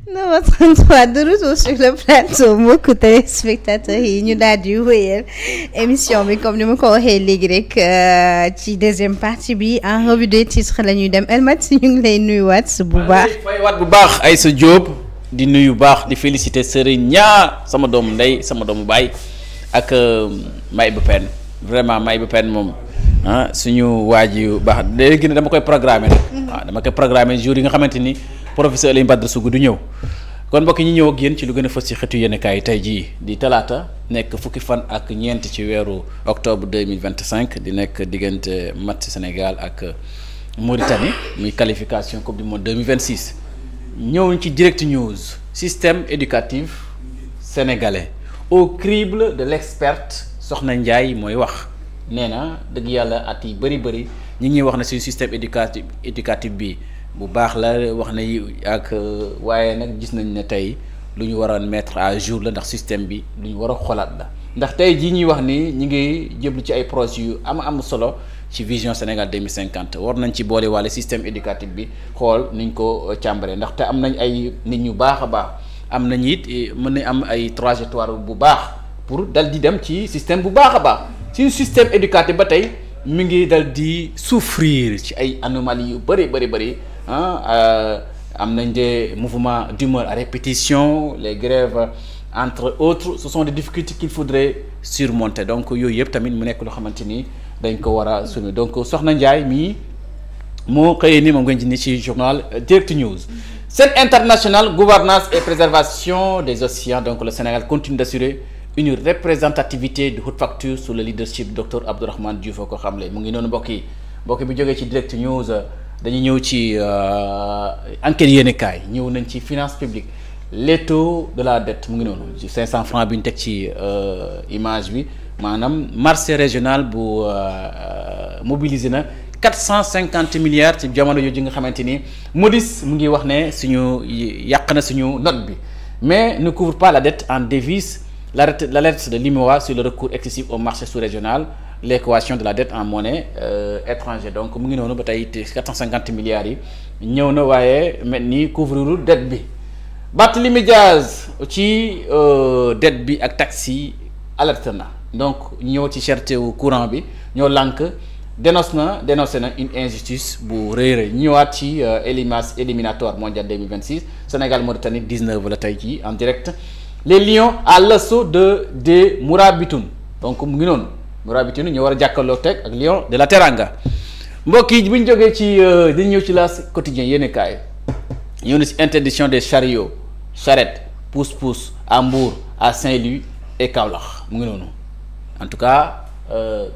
9h33 de retour sur le plateau mbokku téléspectateurs yi ñu daal di wéyal émission bi comme ni ma ko waxee léegi rek ci deuxième partie bi en revue des titres la ñuy dem Elmat si ñu ngi lay nuyuwaat bu baax. faywaat bu baax Aïssa Diop di nuyu baax di féliciter Serigne Ñaa sama doomu ndey sama doomu baay ak May bu Pen vraiment May bu Pen moom suñu waaj yu baax léegi nag dama koy programmer nag. waaw dama koy programmer jour yi nga xamante ni. professeur Alioune Badara Sougou du ñëw kon mbokk ñi ñëw ak yéen ci lu gën a fës ci xeetu yéenekaay yi tey jii di talaata nekk fukki fan ak ñeent ci weeru octobre 2025 di nekk diggante match Sénégal ak Mauritanie muy qualification coupe du monde 2026 ñëwuñ ci direct news système éducatif sénégalais au crible de l'experte Soxna Ndiaye mooy wax nee na dëgg yàlla at yi bëri ñi ngi wax ne suñu système éducatif bi bu baax la wax na ak waaye nag gis nañ ne tey lu ñu waroon mettre à jour la ndax système bi lu ñu war a xolaat la ndax tey jii ñuy wax ni ñi ngi jëblu ci ay projets yu am solo ci vision Sénégal 2050 war nañ ci boole wàlle système éducatif bi xool niñ ko càmbaree ndaxte am nañ ay nit ñu baax a baax am nañ it mën nañ am ay trajectoire bu baax pour dal di dem ci système bu baax a baax suñu système éducatif ba tey mi ngi dal di souffrir ci ay anomalies yu bëri am nañ des mouvements d'humeur à répétition les grèves entre autres ce sont des difficultés qu'il faudrait surmonter donc yooyu yëpp tamit mu nekk loo xamante ni dañ ko war a soutenir donc Soxna Ndiaye mii moo xëyee ni moom ngeen ni ci journal Direct News. Scène internationale gouvernance et préservation des océans donc le Sénégal continue d'assurer une représentativité de haute facture sous le leadership docteur Abdourahmane Diouf ko xamle mu ngi noonu mbokk bi jógee ci Direct News. dañuy ñëw ci enquête yéenekaay ñëw nañ ci finance publique les taux de la dette mu ngi noonu ci 500 francs bi ñu teg ci image bi maanaam marché régional bu mobilisé na 450 milliards ci jamono jooju nga xamante ni Moody's mu ngi wax ne suñu yàq na suñu note bi mais ne couvre pas la dette en devise l'alerte de l'UEMOA sur le recours excessif au marché sous-régional l'équation de la dette en monnaie étrangère donc mu ngi noonu ba tey 450 milliards yi ñëw na waaye mel ni couvrirul dette bi Barthélémy Diaz ci dette bi ak taxes yi alerte na donc ñëw ci cherté wu courant bi ñoo lànk dénoncé na une injustice bu rëy ñëwaat ci éliminatoire mondial 2026 Sénégal Mauritanie 19 la tey ci en direct les Lions à l'assaut des Mourabitoun donc mu ngi noonu Mourabitoun ñu war a jàkkaarloo teg ak Lion de la Teranga mbokk yi bu ñu jógee ci dañu ñëw ci L'As quotidien yéenekaay ñëw na ci interdiction des chariots charrettes pousse-pousse à Mbour à Saint-Louis et Kaolack mu ngi noonu en tout cas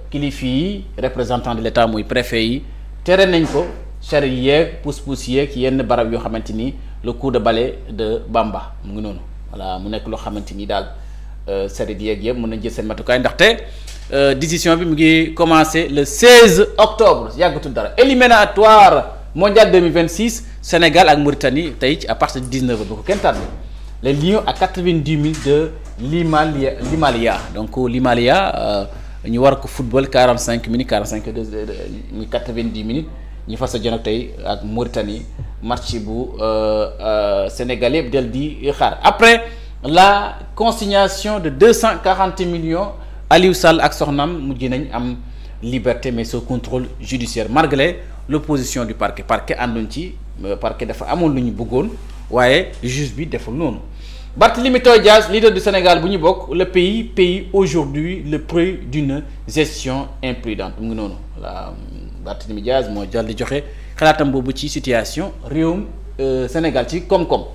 kilifa yi représentant de l'État muy préfet yi tere nañ ko charrette yeeg pousse-pousse yeeg yenn barab yoo xamante ni le coup de balai de Bamba mu ngi noonu voilà mu nekk loo xamante ni daal charrette yeeg yëpp mën nañ jël seen matukaay ndaxte. Décision bi mu ngi commencé le 16 octobre yàggatul dara éliminatoire mondial 2026 Sénégal ak Mauritanie tey ci à partir de 19 ba ko kenn tardé les Lions à 90 000 de l'Himalaya donc l'Himalaya ñu war ko football 45 minutes 45 muy 90 minutes ñu fas a jon ak tey ak Mauritanie match bu Sénégal yëpp del di xaar après la consignation de 240 millions. Aliou Sall ak soxnaam mujj nañ am liberté mais sous contrôle judiciaire malgré l'opposition du parquet ànduñ ci parquet dafa amoon lu ñu bëggoon waaye juge bi deful noonu Barthélémy Diaz leader du Sénégal bu ñu bokk le pays paye aujourd'hui le prix d'une gestion imprudente mu ngi noonu voilà Barthélémy Diaz moo jàll di joxe xalaatam boobu ci situation réewum Sénégal ci koom-koom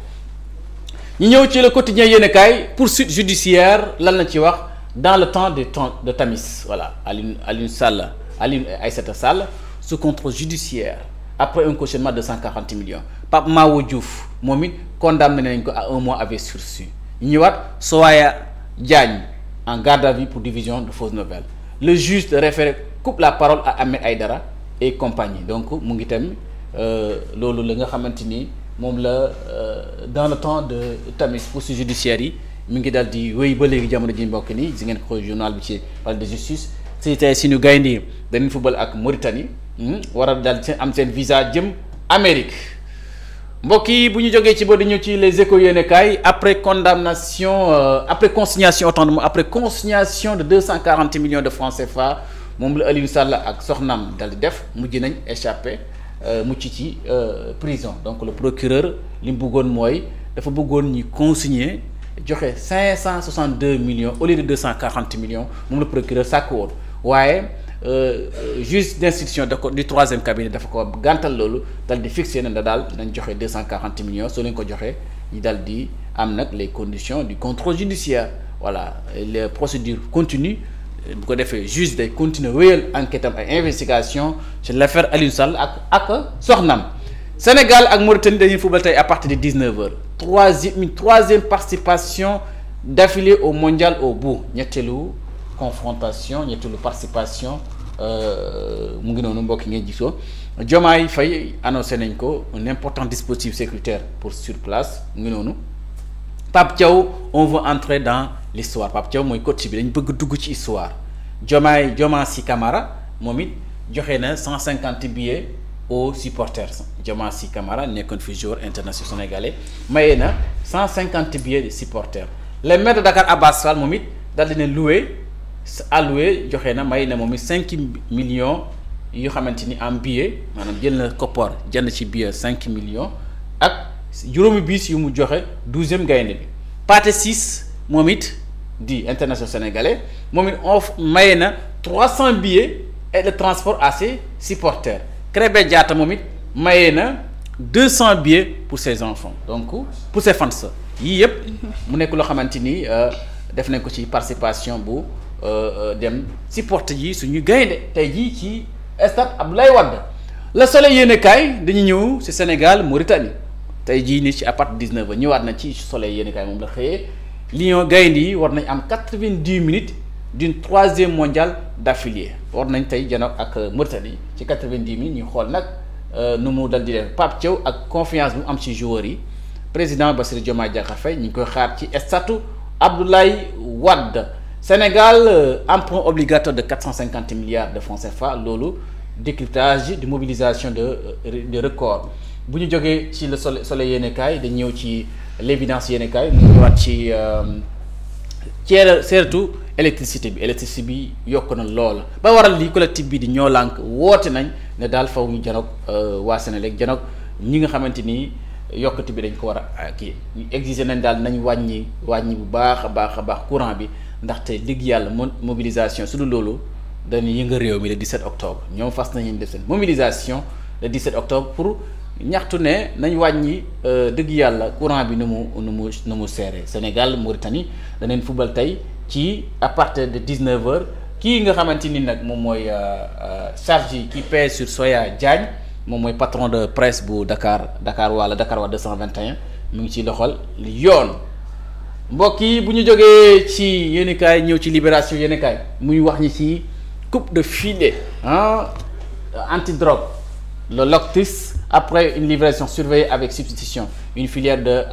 ñu ñëw ci le quotidien yéenekaay poursuite judiciaire lan la ci wax dans le temps de Tamis voilà Aliou Sall Aliou Aïssata Sall sous contrôle judiciaire après un cautionnement de 140 millions Pape Mawo Diouf moom it condamné nañ ko à 1 mois avec sursis ñu ñëwaat Sohaya Diagne en garde à vue pour division de fausses nouvelles le juge de référé coupe la parole à Ahmed Aïdara et compagnie donc mu ngi tam loolu la nga xamante ni moom la dans le temps de Tamis poursuite judiciaire yi mi ngi daal di wéy ba léegi jamono ji mbokk ni si ngeen ko journal bi ci palais de justice si tey suñu gaynde dañuy football ak Mauritanie war a daal am seen visa jëm Amérique mbokk yi bu ñu jógee ci ba di ñëw ci les échos yéenekaay après condamnation après consignation autant de mots après consignation de 240 millions de francs CFA moom la Aliou Sall ak soxnaam dal di def mujj nañ échappé mucc ci prison donc le procureur li mu bëggoon mooy dafa bëggoon ñi consigner joxe 562 millions au lieu de 240 millions moom la procureur sàkk woon waaye juge d'instruction du troisième cabinet dafa ko gàntal loolu dal di fixé na daal nañ joxe 240 millions soo leen ko joxee ñu dal di am nag les conditions du contrôle judiciaire voilà les procédures continuent bu ko defee juge day continuer wéyal enquête am ay investigation sur l'affaire Aliou Sall ak soxnam Sénégal ak Mauritanie dañuy football tey à partir de 19h troisième participation d'affilée au mondial au bout ñetteelu confrontation ñetteelu participation mu ngi noonu mbokk ngeen gisoo Diomaye Faye annoncé nañ ko un important dispositif sécuritaire pour sur place mu ngi noonu Pape Thiaw on veut entrer dans l'histoire Pape Thiaw mooy coach bi dañ bëgg dugg ci histoire Diomaye Sy Camara moom it joxe na 150 billets aux supporters Diomaye Sy Camara nekkoon fi joueur international sénégalais maye na 150 billets de supporters le maire de Dakar Abass Fall moom it daal dina alloué joxe na may na moom it 5 millions yoo xamante ni en billet maanaam jël na koppar jënd ci billet 5 millions ak juróomi bis yu mu joxe 12e gaynde bi Pathé Ciss moom it di international sénégalais moom it offre maye na 300 billets et le transport à ses supporters Krépin Diatta moom it maye na 200 billets pour ses enfants donc pour ses fans yii yëpp mu nekk loo xamante ni def nañ ko ci participation bu dem supporter yi suñu gaynde tey jii ci stade Abdoulaye Wade Le Soleil yéenekaay dañu ñëw ci Sénégal Mauritanie tey jii nii ci à partir de 19h ñëwaat na ci Soleil yéenekaay moom la xëyee Lions gaynde yi war nañ am 90 minutes d'une troisième mondiale d'affilée war nañ tey janoog ak Mauritanie ci 90 minutes ñu xool nag nu mu dal di def Pape Thiaw ak confiance bu am ci joueurs yi président Bassirou Diomaye Diakhar Faye ñu ngi koy xaar ci stade Abdoulaye Wade Sénégal emprunt obligatoire de 450 milliards de francs CFA loolu décryptage de mobilisation de record bu ñu jógee ci le soleil yéenekaay dañ ñëw ci l'évidence yéenekaay ñu ñëwaat ci surtout électricité bi yokk na lool ba waral lii collectif bi di ñoo lànk woote nañ ne daal faw ñu janoog waa Sénélec janoog ñi nga xamante ni yokkati bi dañ ko war a kii ñu exiger nañ daal nañ wàññi bu baax a baax courant bi ndaxte digg yàlla mobilisation su dul loolu dañuy yënga réew mi le 17 octobre ñoom fas nañu def seen mobilisation le 17 octobre pour ñaxtu ne nañ wàññi dëgg yàlla courant bi nu mu seere Sénégal Mauritanie daneen football tey ci à partir de 19h kii nga xamante ni nag moom mooy charge yi qui pèse sur Soya Diagne moom mooy patron de presse bu Dakar waa 221 mu ngi ci loxol yoon mbokk yi bu ñu jógee ci yéenekaay ñëw ci Libération yéenekaay muy wax ñi ci coupe de filet anti-drogue le Loctis après une livraison surveillée avec substitution une filière de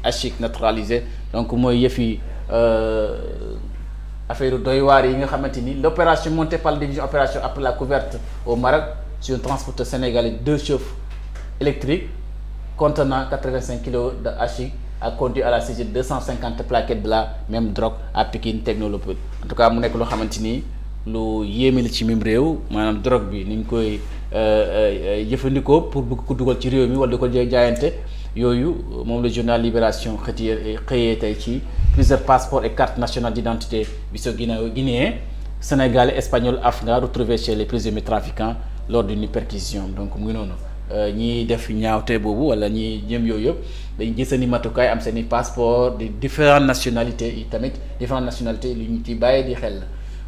hashish naturalisé donc mooy yëfi affaire doy waar yi nga xamante ni l'opération montée par la division opération après la couverte au Maroc sur un transporteur sénégalais 2 chauffes électriques contenant 85 kilos de hashish a conduit à la saisie de 250 plaquettes de la même drogue à Pikine Technopole en tout cas mu nekk loo xamante ni lu yéeme la ci même réew maanaam drogue bi ni ñu koy jëfandikoo pour bëgg ko dugal ci réew mi wala di ko jaayante yooyu moom la journal Libération xëyee tey ci plusieurs passeports et cartes nationales d'identité guinéen, sénégalais, espagnol, afghans retrouvés chez les présumés trafiquants lors d'une perquisition donc mu ngi noonu ñi def ñaawte boobu wala ñi jëm yooyu yëpp dañuy gis seen i matukaay am seen i passeport de différentes nationalités yi tamit différentes nationalités lu ñu ci bàyyi di xel la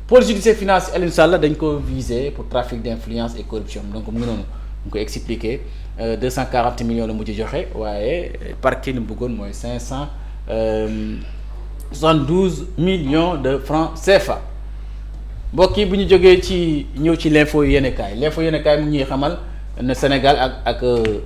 pôle judiciaire financier Aliou Sall dañ ko visé pour trafic d'influence et corruption donc mu ngi noonu ñu ko expliqué 240 millions la mujj joxe waaye parquet li mu bëggoon mooy 572 millions de francs CFA mbokk yi bu ñu jógee ci ñëw ci l'info yéenekaay mu ngi ñuy xamal ne Sénégal ak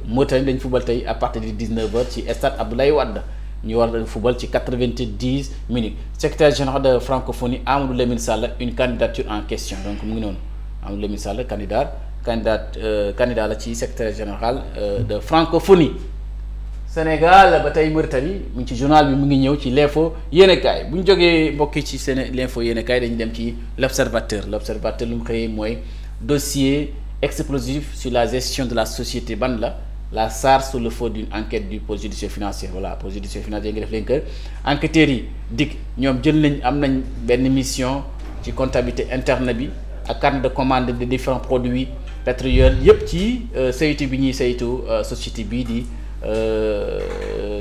Mauritanie dañ football tey à partir de 19h ci stade Abdoulaye Wade ñu war a football ci 90 minutes secrétaire général de francophonie Amadou Lamine Sall une candidature en question donc mu ngi noonu Amadou Lamine Sall candidat la ci secrétaire général de francophonie Sénégal ba tey Mauritanie mu ngi ci journal bi mu ngi ñëw ci l'info yéenekaay bu ñu jógee mbokki ci l'info yéenekaay dañu dem ci l'observateur lu mu xëyee mooy dossier explosif sur la gestion de la société ban la SAR sous le feu d'une enquête du pôle judiciaire financier voilà pôle judiciaire financier nga def leen que enquêteurs yi dikk ñoom jël nañ am nañ benn mission ci comptabilité interne bi ak carte de commande de différents produits pétroliers yëpp ci saytu bi ñuy saytu société bii di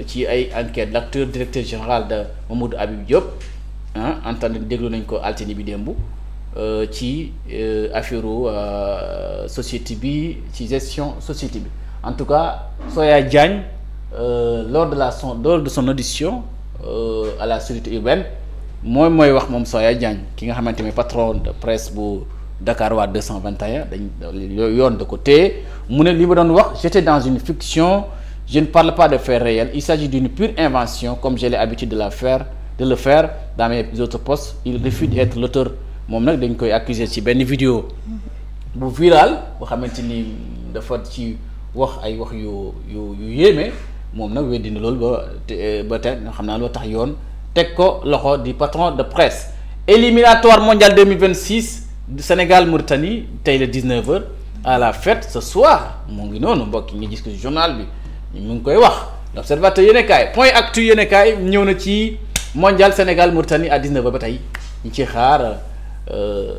ci ay enquête l'acteur directeur général de Mamadou Habib Diop entendu déglu nañ ko altine bi démb ci affaire société bi ci gestion société bi en tout cas Soya Diagne lors de son audition à la sûreté urbaine mooy wax moom Soya Diagne ki nga xamante ne patron de presse bu Dakar waa 221 dañ yoon da ko téye mu ne li ma doon wax j'étais dans une fiction. Je ne parle pas de faits réels, il s'agit d'une pure invention comme j'ai l'habitude de le faire dans mes autres postes. Il refuse d'être l'auteur moom nag dañ koy accuser ci benn vidéo bu viral boo xamante ni dafa ci wax ay wax yu yéeme moom nag weddi na loolu ba tey xam naa loo tax yoon teg ko loxo di patron de presse. Éliminatoire mondial 2026 du Sénégal Mauritanie tey le 19h à la fête ce soir mu ngi noonu mbokk ñi gis ko journal bi. mu ngi koy wax l'observateur yéenekaay point actu yéenekaay ñëw na ci mondial Sénégal Mauritanie à 19h ba tey ñu ci xaar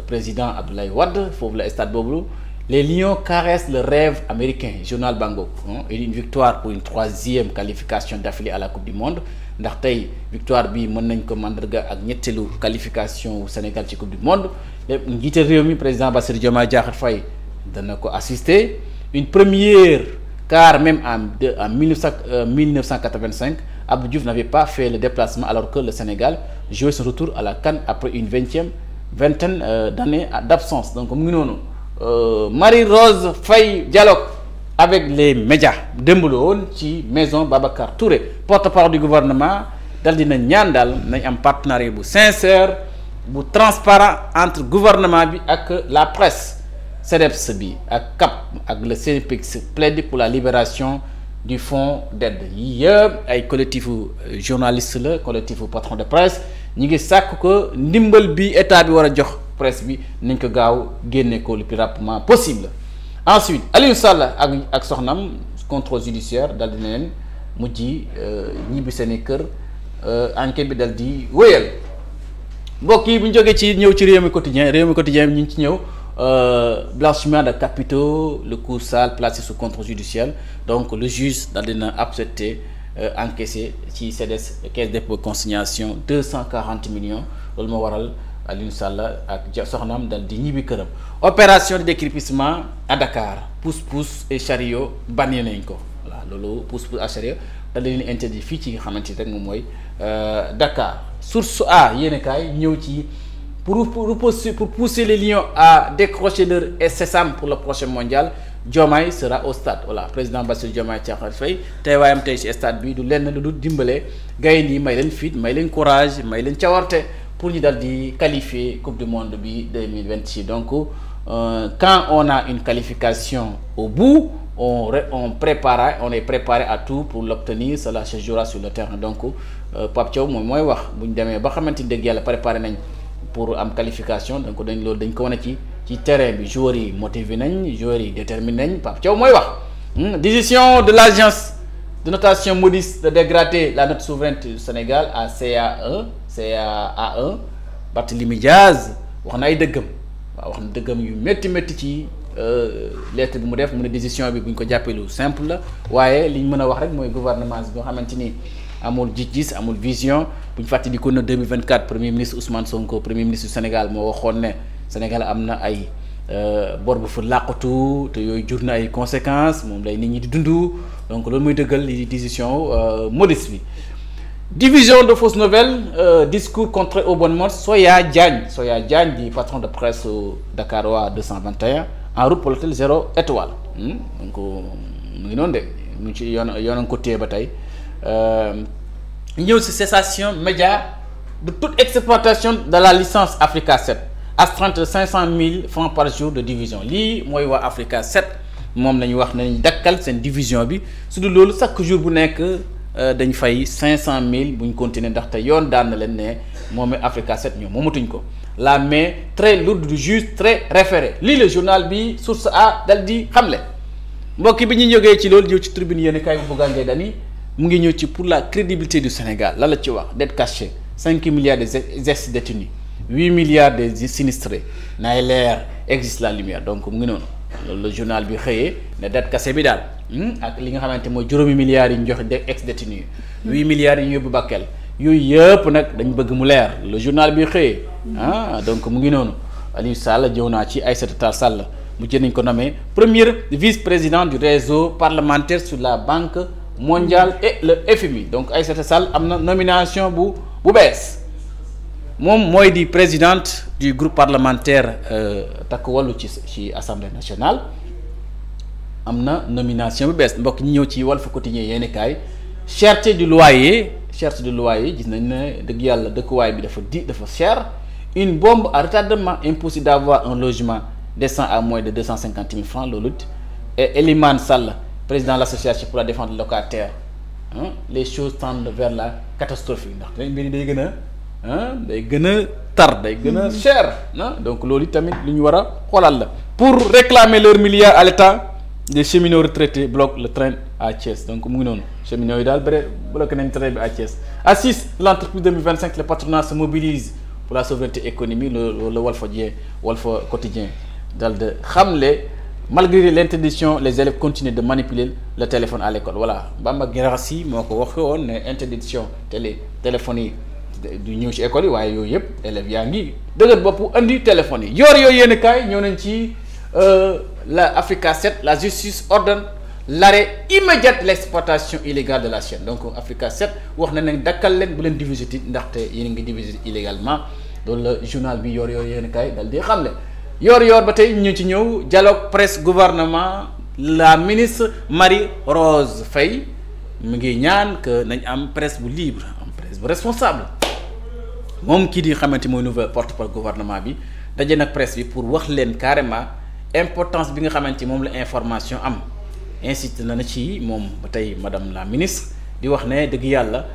président Abdoulaye Wade foofu la stade boobu les Lions caressent le rêve américain journal Bangkok et une victoire pour une 3e qualification d'affilée à la coupe du monde ndax tey victoire bi mën nañ ko mandarga ak ñetteelu qualification Sénégal ci coupe du monde njiite réew mi président Bassirou Diomaye Diakhar Faye dana ko assister une première. Car même en 1985, Abdou Diouf n'avait pas fait le déplacement alors que le Sénégal jouait son retour à la CAN après une vingtaine d'années d'absence. Donc, Marie-Rose Faye dialogue avec les médias. Dembouloon ci maison Babacar Touré, porte-parole du gouvernement, dal dina ñaan daal nañ am partenariat bu sincère, bu transparent entre gouvernement bi ak la presse. CDEPS bi ak CAP ak le CNPX plaide pour la libération du fonds d'aide yi yëpp ay collectifu journaliste la collectifu patron de presse ñi ngi sàkk ko ndimbal bi état bi war a jox presse bi nañ ko gaaw génne ko le plus rapidement possible. Ensuite Aliou Sall ak soxnam contrôle judiciaire dal di leen mujj ñibbi seeni kër enquête bi dal di wéyal mbokk yi bu ñu jógee ci ñëw ci réew mi quotidien ñu ngi ci ñëw. Blanchiment de capitaux, le coup sale placé sous contrôle judiciaire. Donc le juge daal dina accepté encaissé ci CDS caisse dépôt consignation 240 millions loolu moo waral Aliou Sall ak soxnaam dal di ñibbi këram. Opération de décrépissement à Dakar pousse-pousse et chariot banni nañ ko voilà loolu pousse-pousse à chariot dal di leen interdit fii ci nga xamante ne rek moom mooy Dakar. Source A yéenekaay ñëw ci. Pour pousser les Lions à décrocher leur sésame pour le prochain mondial Diomaye sera au stade voilà président Bassirou Diomaye Diakhar Faye tey waayam tey ci stade bi du lenn lu dul dimbale gaynde yi may leen fit may leen courage may leen cawarte pour ñu dal di qualifier coupe du monde bi 2026 donc quand on a une qualification au bout on est préparé à tout pour l'obtenir, cela se jouera sur le terrain. Donc Pape Thiaw moom mooy wax bu ñu demee ba xamante ni dëgg yàlla préparé nañ pour am qualification donc dañ loolu dañ ko wane ci terrain bi joueurs yi motivé nañ joueurs yi déterminé nañ Pape Thiaw mooy wax. Décision de l'agence de notation Moody's de dégrader la note souveraine du Sénégal à CAA1 Barthélémy Diaz wax na ay dëggam waaw wax na dëggam yu métti ci lettre bi mu def mu ne décision bi bu ñu ko jàppee lu simple la waaye li ñu mën a wax rek mooy gouvernement bi nga xamante ni amul gis-gis amul vision bu ñu fàttali ko na 2024 premier ministre Ousmane Sonko premier ministre du Sénégal moo waxoon ne Sénégal am na ay bor bu fa làqatu te yooyu jur na ay conséquences moom lay nit ñi di dund donc loolu muy dëggal li décision Moody's bi. Division de fausses nouvelles, discours contre aux bonnes mœurs, Soya Diagne di patron de presse Dakarois 221 en route pour l'hôtel 0 étoile donc mu ngi noonu de mu ngi ci yoon ko téye ba tey ñëw ci cessation média de toute exploitation de la licence Africa 7 astreinte de 500 000 francs par jour de division lii mooy waa Africa 7 moom la ñu wax nañ dakkal seen division bi su dul loolu chaque jour bu nekk dañ fay 500000 bu ñu continuer ndaxte yoon daan na leen ne moom Africa 7 ñoom moomatuñ ko la main très lourde du juge très référé lii le journal bi source A dal di xamle mbokk bi ñu jógee ci loolu ñëw ci tribune yéen kaay bu Bougane Gueye Dany mu ngi ñëw ci pour la crédibilité du Sénégal la ci wax dette cachée 5 milliards des ex-détenus 8 milliards des sinistrés nay leer existe la lumière donc mu ngi noonu loolu le journal bi xëyee ne dette cachée bi daal ak li nga xamante mooy juróomi milliards yi ñu joxe ex-détenus 8 milliards yi ñu yóbbu Bakel yooyu yëpp nag dañ bëgg mu leer le journal bi xëyee donc mu ngi noonu Aliou Sall jëw naa ci Aïssata Tall Sall mu jël nañ ko nommé premier vice-président du réseau parlementaire sur la Banque mondiale et le FMI donc Aïssata Sall am na nomination bu bees moom mooy di présidente du groupe parlementaire Takku Wallu ci assemblée nationale am na nomination bu bees mbokk ñi ñëw ci Walf Quotidien yéeni kaay cherté du loyer gis nañ ne dëgg yàlla dëkkuwaay bi dafa cher une bombe à retardement impossible d'avoir un logement décent à moins de 250 000 francs loolu et Elimane Sall président de l'association pour la défense des locataires les choses tendent vers la catastrophe ndax mbir yi day gën a tar day gën a cher donc loolu tamit lu ñu war a xoolal la pour réclamer leurs milliards à l'État des cheminots retraités bloquent le train à Thiès donc mu ngi noonu cheminots yi daal bloqué nañ train bi à Thiès assise de l'entreprise 2025 le patronat se mobilise pour la souveraineté économique le Walf Quotidien dal de xamle malgré l'interdiction les élèves continuent de manipuler le téléphone à l'école voilà Bamba Guirassy moo ko waxee woon ne interdiction téléphone yi du ñëw ci école yi waaye yooyu yëpp élèves yaa ngi dëgër bopp andi téléphone yi yooyu yéen kaay ñëw nañ ci la Africa 7 la justice ordonne l'arrêt immédiat de l'exploitation illégale de la chaîne donc Africa 7 wax na ne dakkal leen bu leen diviser ndaxte yéen a ngi diviser illégalement loolu la journal bi yor yéen kaay dal di xamle yor ba tey ñu ci ñëw dialogue presse gouvernement la ministre Marie-Rose Faye mu ngi ñaan que nañ am presse bu libre am presse bu responsable moom kii di xamante mooy nouvel porte-parole gouvernement bi daje nag presse bi pour wax leen carrément importance bi nga xamante moom la information am insiste na ci moom ba tey madame la ministre di wax ne dëgg yàlla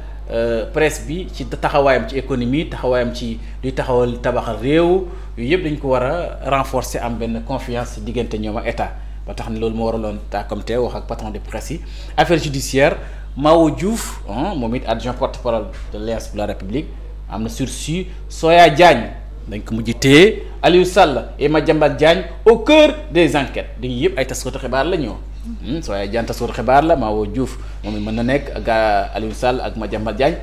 presse bi ci taxawaayam ci économie taxawaayam ci luy taxawal tabaxal réew yooyu yëpp dañ ko war a renforcer am benn confiance diggante ñoom ak état ba tax ne loolu moo waraloon comme te wax ak patron de presse yi affaire judiciaire Mao Diouf moom it adjoint porte-parole de l'Alliance pour la République am na sursis Soya Diagne dañ ko mujj téye Aliou Sall et Madiambal Diagne au cœur des enquêtes di yëpp ay taskatu xibaar la ñoo Soya Diagne taskatu xibaar la Mao Diouf moom it mën na nekk ak Aliou Sall ak Madiambal Diagne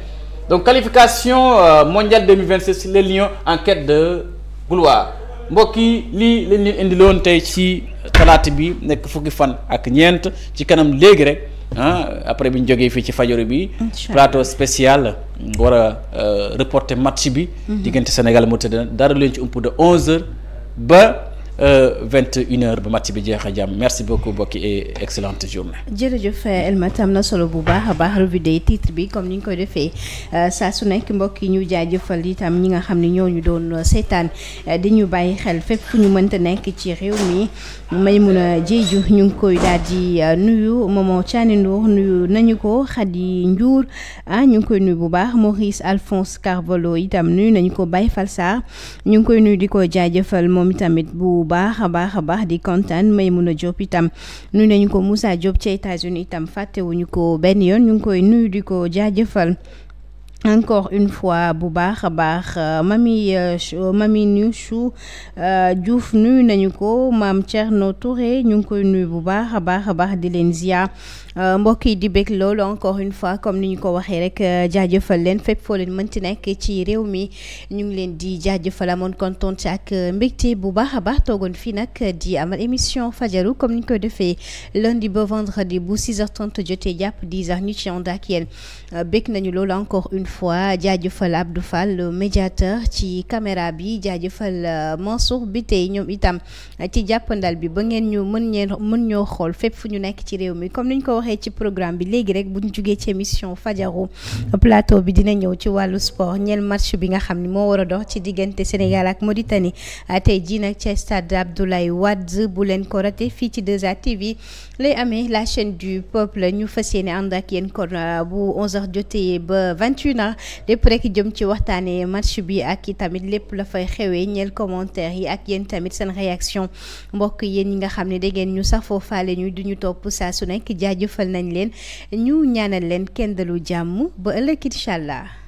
donc qualification mondiale 2026 les Lions en quête de gloire mbokk yi lii lañ leen indiloon tey ci talaata bi nekk fukki fan ak ñeent ci kanam léegi rek après bi ñu jógee fii ci fajoru bi plateau spécial war a reporter match bi diggante Sénégal moo tëdd dara leen ci ump de 11h ba 21h ba match bi jeex a jàmm merci beaucoup mbokki et excellente journée. jërëjëf Elmat am na solo bu baax a baax revue des titres bi comme ni ñu koy defee saa su nekk mbokk yi ñu jaajëfal itam ñi nga xam ne ñoo ñu doon seetaan di ñu bàyyi xel fépp fu ñu mënta nekk ci réew mi Maymuna Diédhiou ñu ngi koy daal di nuyu Momo Thiané Ndour nuyu nañu ko Khady Ndiour ñu ngi koy nuyu bu baax Maurice Alphonse Carvalho itam nuyu nañu ko Baye Falsar ñu ngi koy nuyu di ko jaajëfal moom itamit bu baax a baax di kontaan Maymuna Diop itam nuyu nañu ko Moussa Diop ci États-Unis itam fàttewuñu ko benn yoon ñu ngi koy nuyu di ko jaajëfal encore une fois bu baax a baax mami Nichou Diouf nuyu nañu ko maam Thierno Touré ñu ngi koy nuyu bu baax a baax di leen ziar mbokk yi di bëgg loolu encore une fois comme ni ñu ko waxee rek jaajëfal leen fépp foo leen mënti nekk ci réew mi ñu ngi leen di jaajëfal amoon kontaan ci ak mbégte bu baax a baax toogoon fii nag di amal émission fajaru comme ni ñu koy defee lundi ba vendredi bu 6h30 jotee jàpp 10h ñu ci ànd ak yéen bëgg nañu loolu encore une fois jaajëfal Abdou Fall le médiateur ci caméra bi jaajëfal Mansour bi tey ñoom itam ci jàppandal bi ba ngeen ñu mën ñoo xool fépp fu ñu nekk ci réew mi comme niñ ko waxee ci programme bi léegi rek buñ jugee ci émission fajaru plateau bi dina ñëw ci wàllu sport ñeel match bi nga xam ni moo war a dox ci diggante Sénégal ak Mauritanie tey jii nag ci stade Abdoulaye Wade bu leen ko raté fii ci 2A TV lay amee la chaîne du peuple ñu fas yéene ànd ak yéen kon bu 11h jotee ba 21h lépp rek jëm ci waxtaanee match bi ak i tamit lépp la fay xewee ñeel commentaire yi ak yéen tamit seen réaction mbokk yéen ñi nga xam ne da ngeen ñu safoo faale ñu duñu topp saa su nekk jaajëfal nañ leen ñu ñaanal leen kenn dalu jàmm ba ëllëg incha allah.